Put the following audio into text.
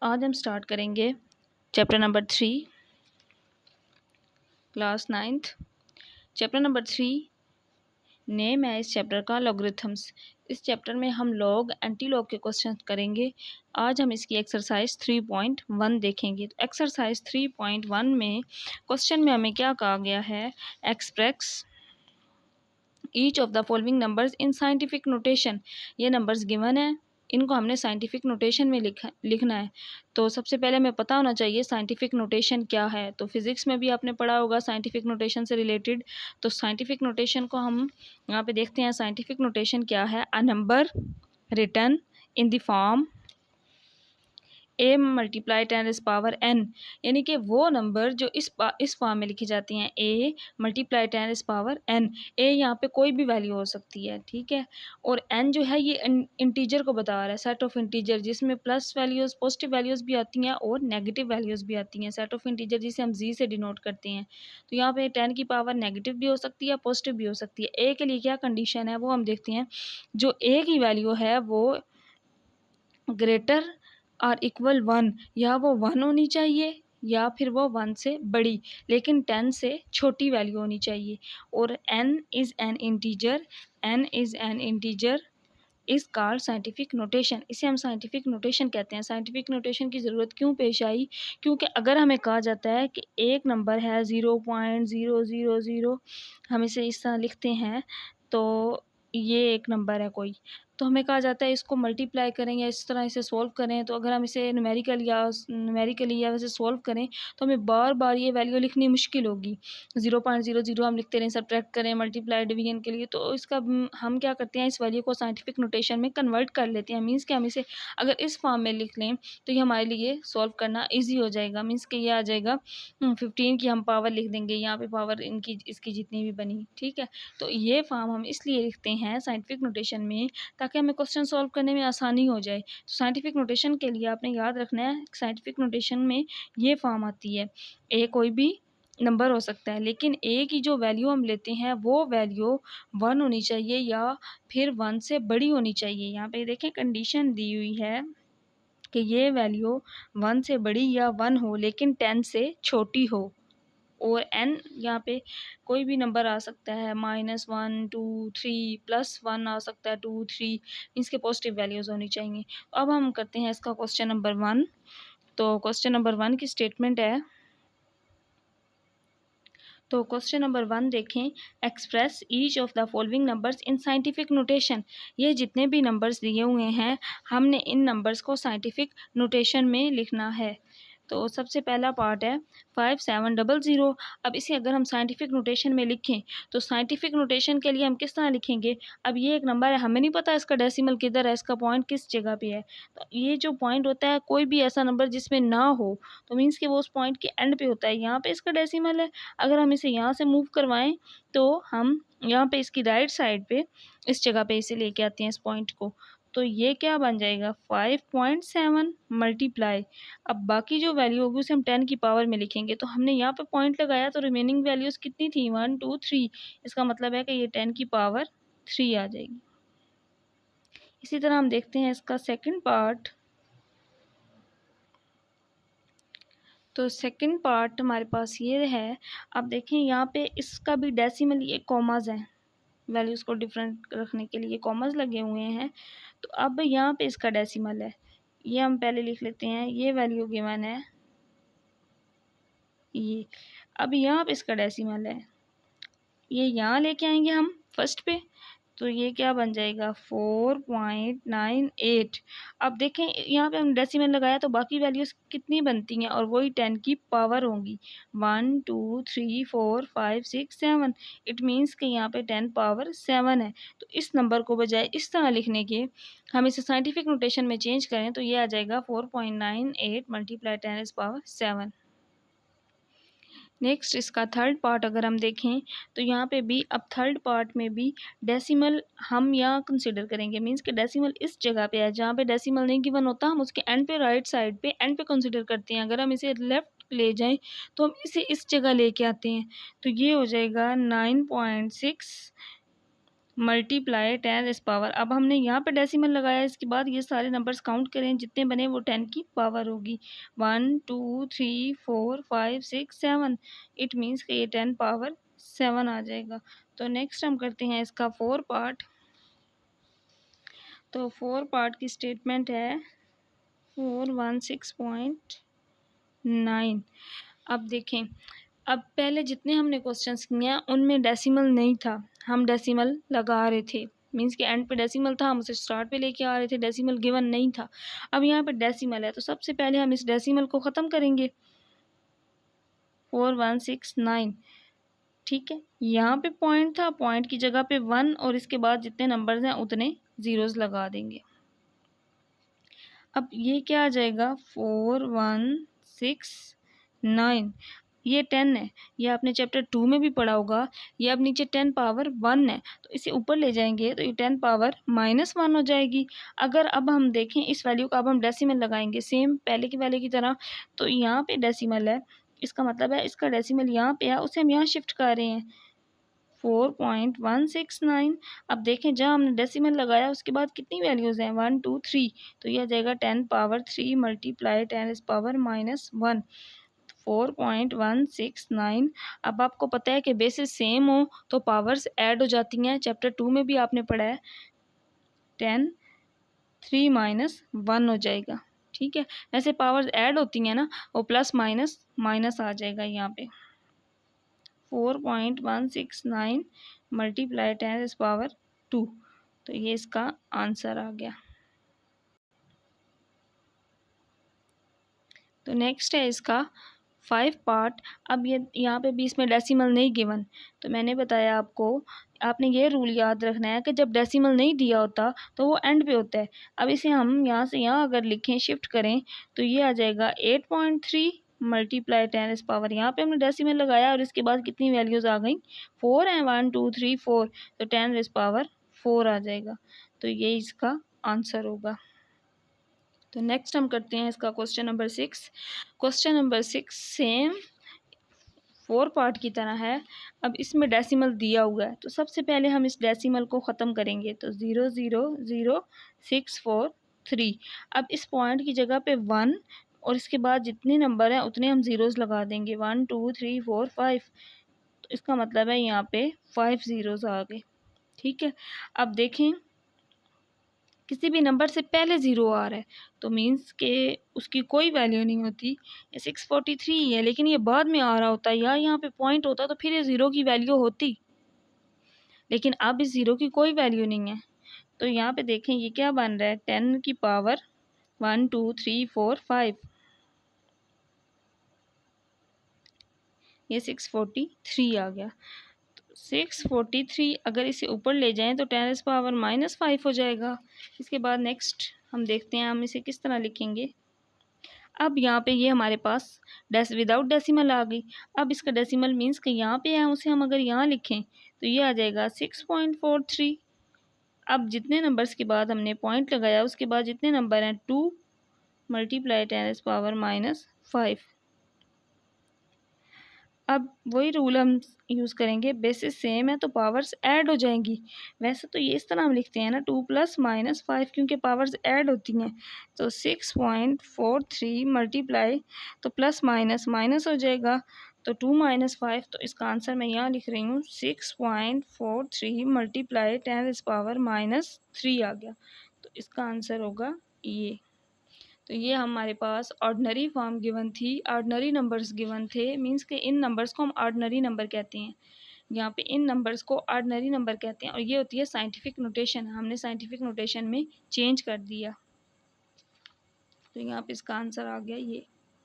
आज हम स्टार्ट करेंगे chapter number 3 class 9th। Chapter number 3 name है इस चैप्टर का लॉगरिथम्स। इस चैप्टर में हम लॉग एंटी लॉग के क्वेश्चन करेंगे। आज हम इसकी एक्सरसाइज 3.1 देखेंगे। तो एक्सरसाइज 3.1 में क्वेश्चन में हमें क्या कहा गया है, express each of the following numbers in scientific notation. ये नंबर्स गिवन है, इनको हमने साइंटिफिक नोटेशन में लिखना है। तो सबसे पहले हमें पता होना चाहिए साइंटिफिक नोटेशन क्या है। तो फिजिक्स में भी आपने पढ़ा होगा साइंटिफिक नोटेशन से रिलेटेड। तो साइंटिफिक नोटेशन को हम यहाँ पे देखते हैं। साइंटिफिक नोटेशन क्या है, a number written in the form a multiply 10⁻n, यानी कि वो नंबर जो इस फॉर्म में लिखी जाती हैं, ए मल्टीप्लाई 10⁻n। ए यहाँ पे कोई भी वैल्यू हो सकती है, ठीक है। और n जो है ये इंटीजर को बता रहा है, सेट ऑफ इंटीजर जिसमें प्लस वैल्यूज़ पॉजिटिव वैल्यूज़ भी आती हैं और नेगेटिव वैल्यूज़ भी आती हैं। सेट ऑफ इंटीजर जिसे हम जी से डिनोट करते हैं। तो यहाँ पे 10 की पावर नेगेटिव भी हो सकती है, पॉजिटिव भी हो सकती है। ए के लिए क्या कंडीशन है वो हम देखते हैं। जो ए की वैल्यू है वो ग्रेटर और इक्वल 1, या वो 1 होनी चाहिए या फिर वो 1 से बड़ी, लेकिन 10 से छोटी वैल्यू होनी चाहिए। और n is an integer, n is an integer is called scientific notation. इसे हम साइंटिफिक नोटेशन कहते हैं। साइंटिफिक नोटेशन की ज़रूरत क्यों पेश आई, क्योंकि अगर हमें कहा जाता है कि एक नंबर है 0.000, हम इसे इस तरह लिखते हैं, तो ये एक नंबर है कोई, तो हमें कहा जाता है इसको मल्टीप्लाई करें या इस तरह इसे सॉल्व करें। तो अगर हम इसे न्यूमेरिकली या वैसे सॉल्व करें तो हमें बार बार ये वैल्यू लिखनी मुश्किल होगी। 0.00 हम लिखते रहें, सब्ट्रैक्ट करें, मल्टीप्लाई डिवीजन के लिए, तो इसका हम क्या करते हैं, इस वैल्यू को साइंटिफिक नोटेशन में कन्वर्ट कर लेते हैं। मीन्स कि हम इसे अगर इस फॉर्म में लिख लें तो ये हमारे लिए सॉल्व करना ईजी हो जाएगा। मीन्स कि ये आ जाएगा 15 की हम पावर लिख देंगे, यहाँ पे पावर इनकी इसकी जितनी भी बनी, ठीक है। तो ये फॉर्म हम इसलिए लिखते हैं साइंटिफिक नोटेशन में ताकि हमें क्वेश्चन सॉल्व करने में आसानी हो जाए। तो साइंटिफिक नोटेशन के लिए आपने याद रखना है, साइंटिफिक नोटेशन में ये फॉर्म आती है। ए कोई भी नंबर हो सकता है, लेकिन ए की जो वैल्यू हम लेते हैं वो वैल्यू 1 होनी चाहिए या फिर 1 से बड़ी होनी चाहिए। यहाँ पे देखें कंडीशन दी हुई है कि ये वैल्यू 1 से बड़ी या 1 हो लेकिन 10 से छोटी हो। और n यहाँ पे कोई भी नंबर आ सकता है, -1 2 3 +1 आ सकता है 2 3, इसके पॉजिटिव वैल्यूज़ होनी चाहिए। अब हम करते हैं इसका क्वेश्चन नंबर 1। तो क्वेश्चन नंबर 1 की स्टेटमेंट है, तो क्वेश्चन नंबर 1 देखें, express each of the following numbers in scientific notation. ये जितने भी नंबर्स दिए हुए हैं हमने इन नंबर्स को साइंटिफिक नोटेशन में लिखना है। तो सबसे पहला पार्ट है 5700। अब इसे अगर हम साइंटिफिक नोटेशन में लिखें तो साइंटिफिक नोटेशन के लिए हम किस तरह लिखेंगे। अब ये एक नंबर है, हमें नहीं पता इसका डेसिमल किधर है, इसका पॉइंट किस जगह पे है। तो ये जो पॉइंट होता है कोई भी ऐसा नंबर जिसमें ना हो, तो मीन्स कि वो उस पॉइंट के एंड पे होता है। यहाँ पे इसका डेसिमल है, अगर हम इसे यहाँ से मूव करवाएं तो हम यहाँ पे इसकी राइट साइड पे इस जगह पे इसे लेके आते हैं इस पॉइंट को। तो ये क्या बन जाएगा 5.7 मल्टीप्लाई। अब बाकी जो वैल्यू होगी उसे हम 10 की पावर में लिखेंगे। तो हमने यहाँ पे पॉइंट लगाया तो रिमेनिंग वैल्यूज़ कितनी थी, 1 2 3। इसका मतलब है कि ये 10 की पावर 3 आ जाएगी। इसी तरह हम देखते हैं इसका सेकंड पार्ट। तो सेकंड पार्ट हमारे पास ये है। अब देखें यहाँ पे इसका भी डेसिमल, ये कॉमाज हैं, वैल्यूज़ को डिफरेंट रखने के लिए कॉमर्स लगे हुए हैं। तो अब यहाँ पे इसका डेसिमल है, ये हम पहले लिख लेते हैं, ये वैल्यू गिवन है ये। अब यहाँ पे इसका डेसिमल है, ये यहाँ लेके आएंगे हम फर्स्ट पे, तो ये क्या बन जाएगा 4.98। अब देखें यहाँ पे हम डेसिमल लगाया तो बाकी वैल्यूज़ कितनी बनती हैं, और वही 10 की पावर होंगी, 1 2 3 4 5 6 7। इट मीन्स कि यहाँ पे 10 पावर 7 है। तो इस नंबर को बजाय इस तरह लिखने के हम इसे साइंटिफिक नोटेशन में चेंज करें तो ये आ जाएगा 4.98 मल्टीप्लाई 10⁻7। नेक्स्ट इसका थर्ड पार्ट अगर हम देखें तो यहाँ पे भी अब थर्ड पार्ट में भी डेसिमल हम यहाँ कंसिडर करेंगे। मींस कि डेसिमल इस जगह पे है, जहाँ पे डेसिमल नहीं गिवन होता हम उसके एंड पे, राइट साइड पे एंड पे कंसिडर करते हैं। अगर हम इसे लेफ्ट ले जाएं तो हम इसे इस जगह लेके आते हैं, तो ये हो जाएगा 9.6 मल्टीप्लाई 10⁻। अब हमने यहाँ पे डेसिमल लगाया, इसके बाद ये सारे नंबर्स काउंट करें, जितने बने वो 10 की पावर होगी। 1 2 3 4 5 6 7, इट मीन्स कि ये 10 पावर 7 आ जाएगा। तो नेक्स्ट हम करते हैं इसका 4 पार्ट। तो 4 पार्ट की स्टेटमेंट है 416.9। अब देखें, अब पहले जितने हमने क्वेश्चंस किए हैं उनमें डेसिमल नहीं था, हम डेसिमल लगा रहे थे, मींस कि एंड पे डेसिमल था, हम उसे स्टार्ट पे लेके आ रहे थे, डेसिमल गिवन नहीं था। अब यहाँ पे डेसिमल है तो सबसे पहले हम इस डेसिमल को ख़त्म करेंगे। 4169, ठीक है। यहाँ पे पॉइंट था, पॉइंट की जगह पे 1 और इसके बाद जितने नंबर्स हैं उतने ज़ीरोज़ लगा देंगे। अब ये क्या आ जाएगा 4169, ये 10 है, ये आपने चैप्टर 2 में भी पढ़ा होगा। ये अब नीचे 10 पावर 1 है तो इसे ऊपर ले जाएंगे तो ये 10 पावर -1 हो जाएगी। अगर अब हम देखें इस वैल्यू का, अब हम डेसिमल लगाएंगे सेम पहले की वैल्यू की तरह। तो यहाँ पे डेसिमल है, इसका मतलब है इसका डेसिमल यहाँ पे है, उसे हम यहाँ शिफ्ट कर रहे हैं 4.169। अब देखें जहाँ हमने डेसिमल लगाया उसके बाद कितनी वैल्यूज़ हैं 1 2 3, तो यह आ जाएगा 10 पावर 3 मल्टीप्लाई 10 पावर -1, 4.169। अब आपको पता है कि बेसिस सेम हो तो पावर्स ऐड हो जाती हैं, चैप्टर 2 में भी आपने पढ़ा है। 10 3 -1 हो जाएगा, ठीक है। वैसे पावर्स ऐड होती हैं ना, वो प्लस माइनस माइनस आ जाएगा यहाँ पे। 4.169 मल्टीप्लाई 10 पावर 2, तो ये इसका आंसर आ गया। तो नेक्स्ट है इसका 5 पार्ट। अब ये यहाँ पे भी इसमें डेसिमल नहीं गिवन, तो मैंने बताया आपको, आपने ये रूल याद रखना है कि जब डेसिमल नहीं दिया होता तो वो एंड पे होता है। अब इसे हम यहाँ से यहाँ अगर लिखें, शिफ्ट करें, तो ये आ जाएगा 8.3 मल्टीप्लाई 10 पावर, यहाँ पे हमने डेसिमल लगाया और इसके बाद कितनी वैल्यूज़ आ गई 4 हैं, 1 2 3 4, तो 10 पावर 4 आ जाएगा। तो ये इसका आंसर होगा। तो नेक्स्ट हम करते हैं इसका question number 6। Question number 6 same 4 part की तरह है। अब इसमें डेसिमल दिया हुआ है तो सबसे पहले हम इस डेसिमल को ख़त्म करेंगे, तो 0.00643। अब इस पॉइंट की जगह पे 1 और इसके बाद जितने नंबर हैं उतने हम ज़ीरोज़ लगा देंगे, 1 2 3 4 5, तो इसका मतलब है यहाँ पे 5 ज़ीरोज़ आ गए, ठीक है। अब देखें किसी भी नंबर से पहले ज़ीरो आ रहा है तो मीन्स के उसकी कोई वैल्यू नहीं होती। ये 643 है लेकिन ये बाद में आ रहा होता है या यहाँ पे पॉइंट होता तो फिर ये ज़ीरो की वैल्यू होती, लेकिन अब इस ज़ीरो की कोई वैल्यू नहीं है। तो यहाँ पे देखें ये क्या बन रहा है 10 की पावर 1 2 3 4 5, ये 643 आ गया। 643 अगर इसे ऊपर ले जाएं तो 10 पावर -5 हो जाएगा। इसके बाद नेक्स्ट हम देखते हैं हम इसे किस तरह लिखेंगे। अब यहाँ पे ये हमारे पास विदाउट डेसिमल आ गई। अब इसका डेसिमल मीन्स कि यहाँ पे है, उसे हम अगर यहाँ लिखें तो ये आ जाएगा 6.43। अब जितने नंबर्स के बाद हमने पॉइंट लगाया उसके बाद जितने नंबर हैं 2 मल्टीप्लाई 10 पावर -5। अब वही रूल हम यूज़ करेंगे, बेसिस सेम है तो पावर्स ऐड हो जाएंगी। वैसे तो ये इस तरह हम लिखते हैं ना 2 + -5, क्योंकि पावर्स ऐड होती हैं। तो 6.43 मल्टीप्लाई, तो प्लस माइनस माइनस हो जाएगा, तो 2 - 5, तो इसका आंसर मैं यहाँ लिख रही हूँ 6.43 मल्टीप्लाई 10 पावर -3 आ गया। तो इसका आंसर होगा ये। तो ये हमारे पास ऑर्डिनरी फॉर्म गिवन थी, ऑर्डिनरी नंबर्स गिवन थे, मींस के इन नंबर्स को हम ऑर्डिनरी नंबर कहते हैं। यहाँ पे इन नंबर्स को ऑर्डिनरी नंबर कहते हैं और ये होती है साइंटिफिक नोटेशन, हमने साइंटिफिक नोटेशन में चेंज कर दिया। तो यहाँ पे इसका आंसर आ गया ये।